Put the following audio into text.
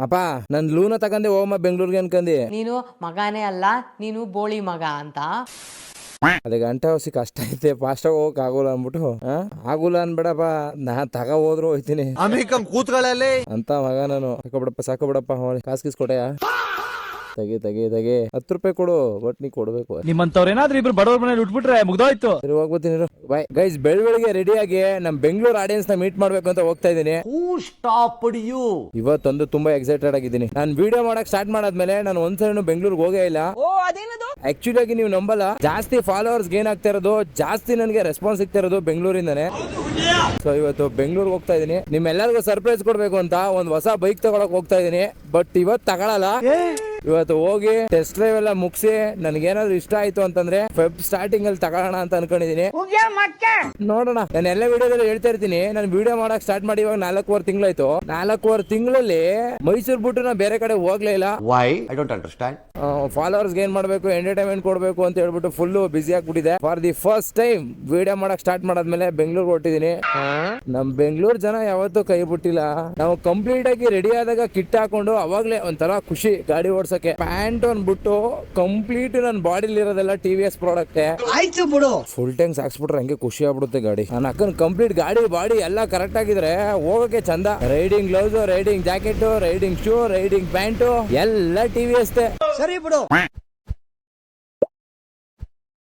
ಅಪ್ಪ ನನ್ ಲೂನ ತಗೊಂಡೆ ಹೋಗಮ್ಮ ಬೆಂಗ್ಳೂರ್ಗೆ ಅನ್ಕಂದಿ. ನೀನು ಮಗನೇ ಅಲ್ಲ, ನೀನು ಬೋಳಿ ಮಗ ಅಂತ. ಅದೇ ಗಂಟೆ ಹೊಸಿ ಕಷ್ಟ ಐತೆ, ಫಾಸ್ಟ್ ಆಗಿ ಹೋಗಕ್ ಆಗೋಲ್ಲ ಅನ್ಬಿಟ್ಟು ಆಗೋಲ್ಲ ಅನ್ಬೇಡಪ್ಪ, ನಾ ತಗ ಹೋದ್ರು ಹೋಯ್ತೀನಿ ಕೂತ್ಗಳಲ್ಲಿ ಅಂತ ಮಗ ನಾನು. ಸಾಕು ಬಿಡಪ್ಪ ಕಾಸ್ ಕಿಸ್ಕೊಟೆಯ ತೆಗಿ 10 ರೂಪಾಯಿ ಕೊಡು, ಬಟ್ ನೀ ಕೊಡ್ಬೇಕು. ನಿಮ್ಮಂತವ್ರೇನಾದ್ರೂ ಇಬ್ರು ಬಡವ್ರ ಮನೇಲಿ ಉಟ್ಬಿಟ್ರೆ ಮುಗ್ದೋಯ್ತು. ಸರಿ ಹೋಗ್ಬೋತೀನಿ ಬಾಯ್ ಗೈಸ್. ಬೆಳಗ್ಗೆ ರೆಡಿ ಆಗಿ ನಮ್ ಬೆಂಗಳೂರು ಆಡಿಯನ್ಸ್ ನ ಮೀಟ್ ಮಾಡ್ಬೇಕು ಅಂತ ಹೋಗ್ತಾ ಇದೀನಿ. ಇವತ್ತೊಂದು ತುಂಬಾ ಎಕ್ಸೈಟೆಡ್ ಆಗಿದ್ದೀನಿ. ನಾನು ವಿಡಿಯೋ ಮಾಡಕ್ ಸ್ಟಾರ್ಟ್ ಮಾಡಾದ್ಮೇಲೆ ನಾನು ಒಂದ್ಸಲ ಬೆಂಗಳೂರಿಗೆ ಹೋಗೇ ಇಲ್ಲ. ಆಕ್ಚುಲಿ ಆಗಿ ನೀವು ನಂಬಲ್ಲ, ಜಾಸ್ತಿ ಫಾಲೋವರ್ಸ್ ಗೇನ್ ಆಗ್ತಾ ಇರೋದು, ಜಾಸ್ತಿ ನನಗೆ ರೆಸ್ಪಾನ್ಸ್ ಸಿಗ್ತಾ ಇರೋದು ಬೆಂಗಳೂರಿಂದಾನೆ. ಸೊ ಇವತ್ತು ಬೆಂಗಳೂರಿಗೆ ಹೋಗ್ತಾ ಇದೀನಿ. ನಿಮ್ಮೆಲ್ಲರಿಗೂ ಸರ್ಪ್ರೈಸ್ ಕೊಡ್ಬೇಕು ಅಂತ ಒಂದ್ ಹೊಸ ಬೈಕ್ ತಗೊಳಕ್ ಹೋಗ್ತಾ ಇದೀನಿ. ಬಟ್ ಇವತ್ತು ತಗೊಳಲ್ಲ, ಇವತ್ತು ಹೋಗಿ ಟೆಸ್ಟ್ ಡ್ರೈವ್ ಎಲ್ಲ ಮುಗಿಸಿ ನನಗೇನಾದ್ರು ಇಷ್ಟ ಆಯ್ತು ಅಂತಂದ್ರೆ ಫೆಬ್ ಸ್ಟಾರ್ಟಿಂಗ್ ಅಲ್ಲಿ ತಗೊಳ್ಳೋಣ ಅಂತ ಅನ್ಕೊಂಡಿದೀನಿ. ನೋಡೋಣ. ನಾನು ಎಲ್ಲ ವಿಡಿಯೋದಲ್ಲಿ ಹೇಳ್ತಾ ಇರ್ತೀನಿ, ನಾನು ವಿಡಿಯೋ ಮಾಡಕ್ ಸ್ಟಾರ್ಟ್ ಮಾಡಿ ಇವಾಗ 4.5 ತಿಂಗಳಾಯ್ತು. 4.5 ತಿಂಗಳಲ್ಲಿ ಮೈಸೂರು ಬಿಟ್ಟು ನಾ ಬೇರೆ ಕಡೆ ಹೋಗ್ಲೇ ಇಲ್ಲ. Why I don't understand. Followers gain ಮಾಡ್ಬೇಕು, ಎಂಟರ್ಟೈನ್ಮೆಂಟ್ ಕೊಡ್ಬೇಕು ಅಂತ ಹೇಳ್ಬಿಟ್ಟು ಫುಲ್ ಬಿಸಿ ಆಗ್ಬಿಟ್ಟಿದೆ. For the first time video ಮಾಡಕ್ ಸ್ಟಾರ್ಟ್ ಮಾಡಾದ್ಮೇಲೆ ಬೆಂಗಳೂರು ಹೊಟ್ಟಿದೀನಿ. ನಮ್ ಬೆಂಗಳೂರು ಜನ ಯಾವತ್ತೂ ಕೈ ಬಿಟ್ಟಿಲ್ಲ. ನಾವು ಕಂಪ್ಲೀಟ್ ಆಗಿ ರೆಡಿ ಆದಾಗ ಕಿಟ್ ಹಾಕೊಂಡು ಅವಾಗ್ಲೇ ಒಂಥರ ಖುಷಿ ಗಾಡಿ ಓಡ್ಸಕ್ಕೆ. ಪ್ಯಾಂಟ್ ಅನ್ಬಿಟ್ಟು ಕಂಪ್ಲೀಟ್ ನನ್ನ ಬಾಡಿಲಿ ಇರೋದೆಲ್ಲ TVS ಪ್ರಾಡಕ್ಟ್. ಆಯ್ತು ಬಿಡು, ಫುಲ್ ಟ್ಯಾಂಕ್ಸ್ ಹಾಕ್ಸ್ಬಿಟ್ರೆ ಹಂಗೆ ಖುಷಿ ಆಗ್ಬಿಡುತ್ತೆ ಗಾಡಿ. ನನ್ನ ಅಕ್ಕನ ಕಂಪ್ಲೀಟ್ ಗಾಡಿ ಬಾಡಿ ಎಲ್ಲ ಕರೆಕ್ಟ್ ಆಗಿದ್ರೆ ಹೋಗಕ್ಕೆ ಚಂದ. Riding gloves, riding jacket, riding shoe, riding pant ಎಲ್ಲ TVS. ಸರಿ ಬಿಡು.